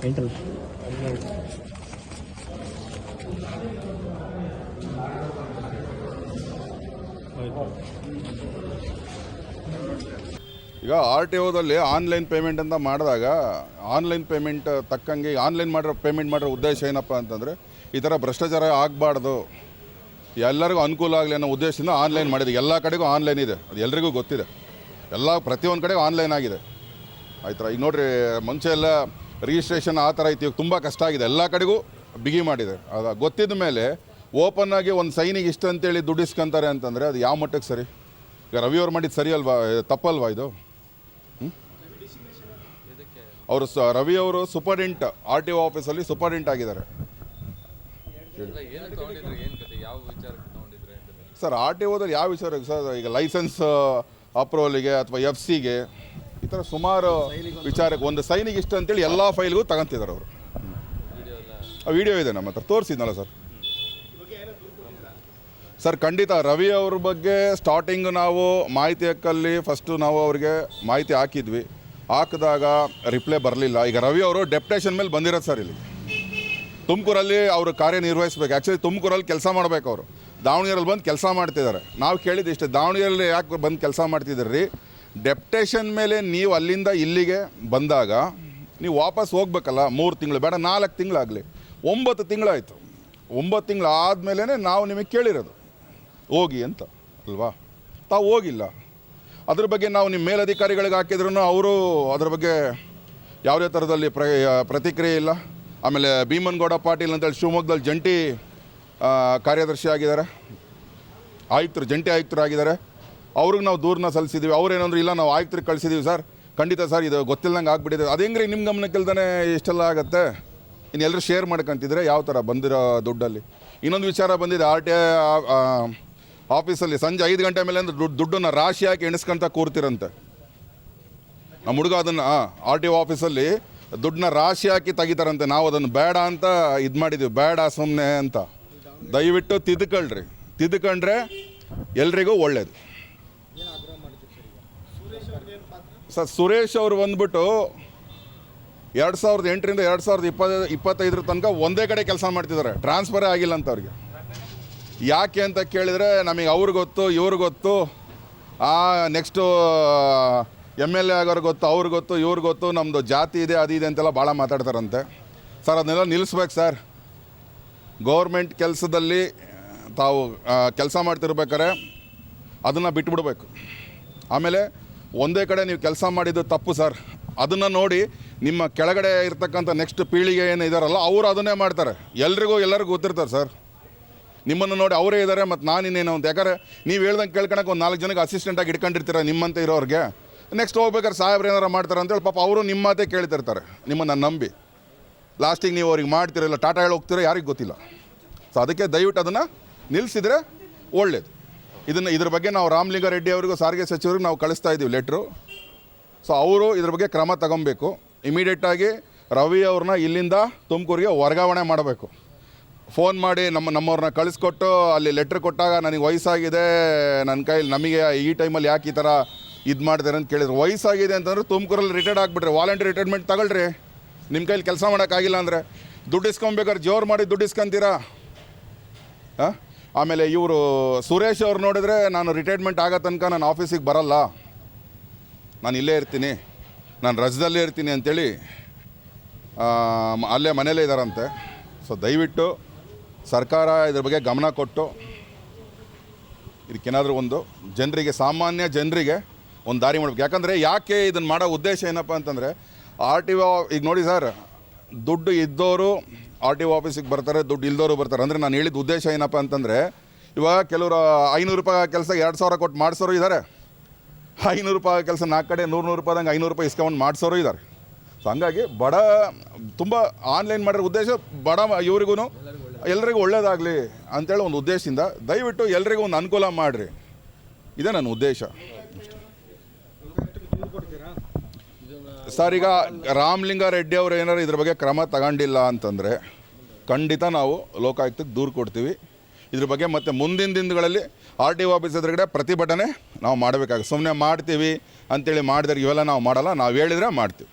ಎಂಟಲ್ ಈಗ R T ಒದಲ್ಲಿ online payment ಅಂತ ಮಾಡಿದಾಗ ಆನ್ಲೈನ್ ಪೇಮೆಂಟ್ ತಕ್ಕಂಗೆ ಆನ್ಲೈನ್ ಪೇಮೆಂಟ್ ಮಾಡಿರೋ ಉದ್ದೇಶ ಏನಪ್ಪ ಅಂತಂದರೆ ಈ ಥರ ಭ್ರಷ್ಟಾಚಾರ ಆಗಬಾರ್ದು, ಎಲ್ಲರಿಗೂ ಅನುಕೂಲ ಆಗಲಿ ಅನ್ನೋ ಉದ್ದೇಶದಿಂದ ಆನ್ಲೈನ್ ಮಾಡಿದೆ. ಎಲ್ಲ ಕಡೆಗೂ ಆನ್ಲೈನ್ ಇದೆ, ಅದು ಎಲ್ರಿಗೂ ಗೊತ್ತಿದೆ. ಪ್ರತಿಯೊಂದು ಕಡೆಗೂ ಆನ್ಲೈನ್ ಆಗಿದೆ. ಆಯ್ತಾ, ಈಗ ನೋಡಿರಿ, ಮುಂಚೆ ಎಲ್ಲ ರಿಜಿಸ್ಟ್ರೇಷನ್ ಆ ಥರ ಇತ್ತು, ಈಗ ತುಂಬ ಕಷ್ಟ ಆಗಿದೆ, ಎಲ್ಲ ಕಡೆಗೂ ಬಿಗಿ ಮಾಡಿದೆ. ಅದು ಗೊತ್ತಿದ್ದ ಮೇಲೆ ಓಪನ್ ಆಗಿ ಒಂದು ಸೈನಿಗೆ ಇಷ್ಟ ಅಂತೇಳಿ ದುಡ್ಡು ಇಸ್ಕೊಂತಾರೆ ಅಂತಂದರೆ ಅದು ಯಾವ ಮಟ್ಟಕ್ಕೆ ಸರಿ? ಈಗ ರವಿಯವ್ರು ಮಾಡಿದ್ದು ಸರಿ ಅಲ್ವಾ, ತಪ್ಪಲ್ವಾ ಇದು? ಅವರು ರವಿಯವರು ಸೂಪರ್ಡೆಂಟ್ ಆರ್ ಟಿ ಒ ಆಫೀಸಲ್ಲಿ ಸೂಪರ್ಡೆಂಟ್ ಆಗಿದ್ದಾರೆ ಸರ್. ಆರ್ ಟಿ ಒದಲ್ಲಿ ಯಾವ ವಿಚಾರಕ್ಕೆ ಸರ್? ಈಗ ಲೈಸೆನ್ಸ್ ಅಪ್ರೂವಲಿಗೆ ಅಥವಾ ಎಫ್ ಸಿಗೆ ಈ ಥರ ಸುಮಾರು ವಿಚಾರಕ್ಕೆ ಒಂದು ಸೈನಿಗೆ ಇಷ್ಟ ಅಂತೇಳಿ ಎಲ್ಲ ಫೈಲ್ಗೂ ತಗೊಂತಿದ್ದಾರೆ ಅವರು. ವಿಡಿಯೋ ಇದೆ ನಮ್ಮ ಹತ್ರ, ತೋರಿಸಿದ್ನಲ್ಲ ಸರ್. ಸರ್ ಖಂಡಿತ ರವಿ ಅವ್ರ ಬಗ್ಗೆ ಸ್ಟಾರ್ಟಿಂಗ್ ನಾವು ಮಾಹಿತಿ ಹಕ್ಕಲ್ಲಿ ಫಸ್ಟು ನಾವು ಅವ್ರಿಗೆ ಮಾಹಿತಿ ಹಾಕಿದ್ವಿ. ಹಾಕಿದಾಗ ರಿಪ್ಲೈ ಬರಲಿಲ್ಲ. ಈಗ ರವಿ ಅವರು ಡೆಪ್ಟೇಷನ್ ಮೇಲೆ ಬಂದಿರೋದು ಸರ್. ಇಲ್ಲಿ ತುಮಕೂರಲ್ಲಿ ಅವರು ಕಾರ್ಯನಿರ್ವಹಿಸ್ಬೇಕು. ಆ್ಯಕ್ಚುಲಿ ತುಮಕೂರಲ್ಲಿ ಕೆಲಸ ಮಾಡಬೇಕು, ಅವರು ದಾವಣಗೆರೆಯಲ್ಲಿ ಬಂದು ಕೆಲಸ ಮಾಡ್ತಿದ್ದಾರೆ. ನಾವು ಕೇಳಿದ್ದು ಇಷ್ಟೇ, ದಾವಣಗೆರೆಯಲ್ಲಿ ಯಾಕೆ ಬಂದು ಕೆಲಸ ಮಾಡ್ತಿದ್ದೀರಿ? ಡೆಪ್ಟೇಷನ್ ಮೇಲೆ ನೀವು ಅಲ್ಲಿಂದ ಇಲ್ಲಿಗೆ ಬಂದಾಗ ನೀವು ವಾಪಸ್ ಹೋಗ್ಬೇಕಲ್ಲ. 3 ತಿಂಗಳು ಬೇಡ, 4 ತಿಂಗಳಾಗಲಿ, 9 ತಿಂಗಳಾಯಿತು. 9 ತಿಂಗಳು ಆದಮೇಲೆ ನಾವು ನಿಮಗೆ ಕೇಳಿರೋದು ಹೋಗಿ ಅಂತ ಅಲ್ವಾ? ತಾವು ಹೋಗಿಲ್ಲ. ಅದ್ರ ಬಗ್ಗೆ ನಾವು ನಿಮ್ಮ ಮೇಲಧಿಕಾರಿಗಳಿಗೆ ಹಾಕಿದ್ರೂ ಅವರು ಅದ್ರ ಬಗ್ಗೆ ಯಾವುದೇ ಥರದಲ್ಲಿ ಪ್ರತಿಕ್ರಿಯೆ ಇಲ್ಲ. ಆಮೇಲೆ ಭೀಮನಗೌಡ ಪಾಟೀಲ್ ಅಂತೇಳಿ ಶಿವಮೊಗ್ಗದಲ್ಲಿ ಜಂಟಿ ಕಾರ್ಯದರ್ಶಿ ಆಗಿದ್ದಾರೆ, ಆಯುಕ್ತರು, ಜಂಟಿ ಆಯುಕ್ತರಾಗಿದ್ದಾರೆ. ಅವ್ರಿಗೆ ನಾವು ದೂರನ್ನ ಸಲ್ಲಿಸಿದ್ದೀವಿ. ಅವ್ರೇನಂದ್ರೆ ಇಲ್ಲ ನಾವು ಆಯುಕ್ತರಿಗೆ ಕಳಿಸಿದ್ದೀವಿ ಸರ್. ಖಂಡಿತ ಸರ್, ಇದು ಗೊತ್ತಿಲ್ಲದಂಗೆ ಆಗ್ಬಿಟ್ಟಿದೆ. ಅದು ಹೆಂಗ್ರಿ ನಿಮ್ಮ ಗಮನಕ್ಕಿಲ್ದೇ ಇಷ್ಟೆಲ್ಲ ಆಗುತ್ತೆ? ಇನ್ನು ಎಲ್ಲರೂ ಶೇರ್ ಮಾಡ್ಕೊಂತಿದ್ರೆ ಯಾವ ಥರ ಬಂದಿರೋ ದುಡ್ಡಲ್ಲಿ? ಇನ್ನೊಂದು ವಿಚಾರ ಬಂದಿದೆ, ಆರ್ ಟಿ ಆಫೀಸಲ್ಲಿ ಸಂಜೆ 5 ಗಂಟೆ ಮೇಲೆ ಅಂದ್ರೆ ದುಡ್ಡನ್ನು ರಾಶಿ ಹಾಕಿ ಎಣಿಸ್ಕೊಂತ ಕೂರ್ತಿರಂತೆ. ನಮ್ಮ ಹುಡುಗ ಅದನ್ನು ಆರ್ ಟಿ ಆಫೀಸಲ್ಲಿ ದುಡ್ಡನ್ನ ರಾಶಿ ಹಾಕಿ ತೆಗಿತಾರಂತೆ. ನಾವು ಅದನ್ನು ಬೇಡ ಅಂತ ಇದು ಮಾಡಿದ್ದೀವಿ, ಬೇಡ ಸುಮ್ಮನೆ ಅಂತ. ದಯವಿಟ್ಟು ತಿದ್ದುಕೊಂಡ್ರೆ ಎಲ್ರಿಗೂ ಒಳ್ಳೇದು. ಸರ್ ಸುರೇಶ್ ಅವರು ಬಂದ್ಬಿಟ್ಟು 2008ರಿಂದ 2025 ತನಕ ಒಂದೇ ಕಡೆ ಕೆಲಸ ಮಾಡ್ತಿದ್ದಾರೆ. ಟ್ರಾನ್ಸ್ಫರೇ ಆಗಿಲ್ಲ ಅಂತ ಅವ್ರಿಗೆ. ಯಾಕೆ ಅಂತ ಕೇಳಿದರೆ ನಮಗೆ ಅವ್ರಿಗೆ ಗೊತ್ತು, ಇವ್ರಿಗೆ ಗೊತ್ತು, ನೆಕ್ಸ್ಟು MLA ಆಗೋರು ಗೊತ್ತು, ಅವ್ರಿಗೆ ಗೊತ್ತು, ಇವ್ರಿಗೆ ಗೊತ್ತು, ನಮ್ಮದು ಜಾತಿ ಇದೆ, ಅದು ಇದೆ ಅಂತೆಲ್ಲ ಭಾಳ ಮಾತಾಡ್ತಾರಂತೆ. ಸರ್ ಅದನ್ನೆಲ್ಲ ನಿಲ್ಲಿಸ್ಬೇಕು ಸರ್. ಗೌರ್ಮೆಂಟ್ ಕೆಲಸದಲ್ಲಿ ತಾವು ಕೆಲಸ ಮಾಡ್ತಿರ್ಬೇಕಾರೆ ಅದನ್ನು ಬಿಟ್ಬಿಡ್ಬೇಕು. ಆಮೇಲೆ ಒಂದೇ ಕಡೆ ನೀವು ಕೆಲಸ ಮಾಡಿದ್ದು ತಪ್ಪು ಸರ್. ಅದನ್ನು ನೋಡಿ ನಿಮ್ಮ ಕೆಳಗಡೆ ಇರ್ತಕ್ಕಂಥ ನೆಕ್ಸ್ಟ್ ಪೀಳಿಗೆ ಏನು ಇದ್ದಾರಲ್ಲ ಅವರು ಅದನ್ನೇ ಮಾಡ್ತಾರೆ. ಎಲ್ಲರಿಗೂ ಗೊತ್ತಿರ್ತಾರೆ ಸರ್. ನಿಮ್ಮನ್ನು ನೋಡಿ ಅವರೇ ಇದ್ದಾರೆ, ಮತ್ತು ನಾನು ಇನ್ನೇನು ಅಂತ. ಯಾಕಂದರೆ ನೀವು ಹೇಳ್ದಂಗೆ ಕೇಳ್ಕೊಳಕ್ಕೆ ಒಂದು 4 ಜನಕ್ಕೆ ಅಸಿಸ್ಟೆಂಟಾಗಿ ಇಟ್ಕೊಂಡಿರ್ತೀರ ನಿಮ್ಮಂತೆ ಇರೋರಿಗೆ. ನೆಕ್ಸ್ಟ್ ಹೋಗ್ಬೇಕಾದ್ರೆ ಸಾಹೇಬ್ರು ಏನಾರು ಮಾಡ್ತಾರೆ ಅಂತೇಳಿ ಪಾಪ ಅವರು ನಿಮ್ಮ ಮಾತೇ ಕೇಳ್ತಿರ್ತಾರೆ, ನಿಮ್ಮನ್ನು ನಂಬಿ. ಲಾಸ್ಟಿಗೆ ನೀವು ಅವ್ರಿಗೆ ಮಾಡ್ತಿರಲ್ಲ, ಟಾಟಾ ಹೇಳಿ ಹೋಗ್ತೀರೋ ಯಾರಿಗೆ ಗೊತ್ತಿಲ್ಲ. ಸೊ ಅದಕ್ಕೆ ದಯವಿಟ್ಟು ಅದನ್ನು ನಿಲ್ಲಿಸಿದರೆ ಒಳ್ಳೇದು. ಇದ್ರ ಬಗ್ಗೆ ನಾವು ರಾಮಲಿಂಗಾರೆಡ್ಡಿ ಅವರಿಗೂ ಸಾರಿಗೆ ಸಚಿವರಿಗೆ ನಾವು ಕಳಿಸ್ತಾ ಇದ್ದೀವಿ ಲೆಟ್ರು. ಸೊ ಅವರು ಇದ್ರ ಬಗ್ಗೆ ಕ್ರಮ ತಗೊಬೇಕು. ಇಮಿಡಿಯೇಟಾಗಿ ರವಿ ಅವ್ರನ್ನ ಇಲ್ಲಿಂದ ತುಮಕೂರಿಗೆ ವರ್ಗಾವಣೆ ಮಾಡಬೇಕು. ಫೋನ್ ಮಾಡಿ ನಮ್ಮವ್ರನ್ನ ಕಳಿಸ್ಕೊಟ್ಟು ಅಲ್ಲಿ ಲೆಟ್ರ್ ಕೊಟ್ಟಾಗ ನನಗೆ ವಯಸ್ಸಾಗಿದೆ, ನನ್ನ ಕೈಲಿ ನಮಗೆ ಈ ಟೈಮಲ್ಲಿ ಯಾಕೆ ಈ ಥರ ಇದು ಮಾಡ್ತಾರೆ ಅಂತ ಕೇಳಿದ್ರು. ವಯಸ್ಸಾಗಿದೆ ಅಂತಂದ್ರೆ ತುಮಕೂರಲ್ಲಿ ರಿಟೈರ್ಡ್ ಆಗಿಬಿಟ್ರಿ, ವಾಲಂಟ್ರಿ ರಿಟೈರ್ಮೆಂಟ್ ತಗೊಳ್ರಿ. ನಿಮ್ಮ ಕೈಲಿ ಕೆಲಸ ಮಾಡೋಕ್ಕಾಗಿಲ್ಲ ಅಂದರೆ ದುಡ್ಡು ಇಸ್ಕೊಬೇಕಾದ್ರೆ ಜೋರು ಮಾಡಿ ದುಡ್ಡು ಇಸ್ಕೊಂತೀರಾ? ಆಮೇಲೆ ಇವರು ಸುರೇಶ್ ಅವ್ರು ನೋಡಿದ್ರೆ ನಾನು ರಿಟೈರ್ಮೆಂಟ್ ಆಗೋ ತನಕ ನಾನು ಆಫೀಸಿಗೆ ಬರಲ್ಲ, ನಾನು ಇಲ್ಲೇ ಇರ್ತೀನಿ, ನಾನು ರಜದಲ್ಲೇ ಇರ್ತೀನಿ ಅಂಥೇಳಿ ಅಲ್ಲೇ ಮನೇಲೇ ಇದ್ದಾರಂತೆ. ಸೊ ದಯವಿಟ್ಟು ಸರ್ಕಾರ ಇದ್ರ ಬಗ್ಗೆ ಗಮನ ಕೊಟ್ಟು ಇದಕ್ಕೇನಾದರೂ ಒಂದು ಸಾಮಾನ್ಯ ಜನರಿಗೆ ಒಂದು ದಾರಿ ಮಾಡಬೇಕು. ಯಾಕಂದರೆ ಯಾಕೆ ಇದನ್ನು ಮಾಡೋ ಉದ್ದೇಶ ಏನಪ್ಪ ಅಂತಂದರೆ ಆರ್ ಟಿ ಒ ಈಗ ನೋಡಿ ಸರ್, ದುಡ್ಡು ಇದ್ದವರು ಆರ್ ಟಿ ಒ ಆಫೀಸಿಗೆ ಬರ್ತಾರೆ, ದುಡ್ಡು ಇಲ್ದವರು ಬರ್ತಾರೆ. ಅಂದರೆ ನಾನು ಹೇಳಿದ ಉದ್ದೇಶ ಏನಪ್ಪ ಅಂತಂದರೆ ಇವಾಗ ಕೆಲವರು 500 ರೂಪಾಯಿ ಕೆಲಸ 2000 ಕೊಟ್ಟು ಮಾಡಿಸೋರು ಇದ್ದಾರೆ, 500 ರೂಪಾಯಿ ಕೆಲಸ 4 ಕಡೆ 100 ರೂಪಾಯಿದಂಗೆ 500 ರೂಪಾಯಿ ಇಸ್ಕೊಂಡು ಮಾಡಿಸೋರು ಇದ್ದಾರೆ. ಸೊ ಹಂಗಾಗಿ ತುಂಬ ಆನ್ಲೈನ್ ಮಾಡಿರೋ ಉದ್ದೇಶ ಇವ್ರಿಗೂ ಎಲ್ರಿಗೂ ಒಳ್ಳೇದಾಗಲಿ ಅಂಥೇಳಿ ಒಂದು ಉದ್ದೇಶದಿಂದ ದಯವಿಟ್ಟು ಎಲ್ರಿಗೂ ಒಂದು ಅನುಕೂಲ ಮಾಡಿರಿ. ಇದೇ ನನ್ನ ಉದ್ದೇಶ ಸರ್. ಈಗ ರಾಮಲಿಂಗಾರೆಡ್ಡಿ ಅವರು ಏನಾರು ಇದ್ರ ಬಗ್ಗೆ ಕ್ರಮ ತಗೊಂಡಿಲ್ಲ ಅಂತಂದರೆ ಖಂಡಿತ ನಾವು ಲೋಕಾಯುಕ್ತಕ್ಕೆ ದೂರು ಕೊಡ್ತೀವಿ. ಇದ್ರ ಬಗ್ಗೆ ಮತ್ತು ಮುಂದಿನ ದಿನಗಳಲ್ಲಿ RTO ಆಫೀಸ್ ಎದುರುಗಡೆ ಪ್ರತಿಭಟನೆ ನಾವು ಮಾಡಬೇಕಾಗುತ್ತೆ. ಸುಮ್ಮನೆ ಮಾಡ್ತೀವಿ ಅಂತೇಳಿ ಮಾಡಿದ್ರೆ ಇವೆಲ್ಲ ನಾವು ಮಾಡಲ್ಲ, ನಾವು ಹೇಳಿದರೆ ಮಾಡ್ತೀವಿ.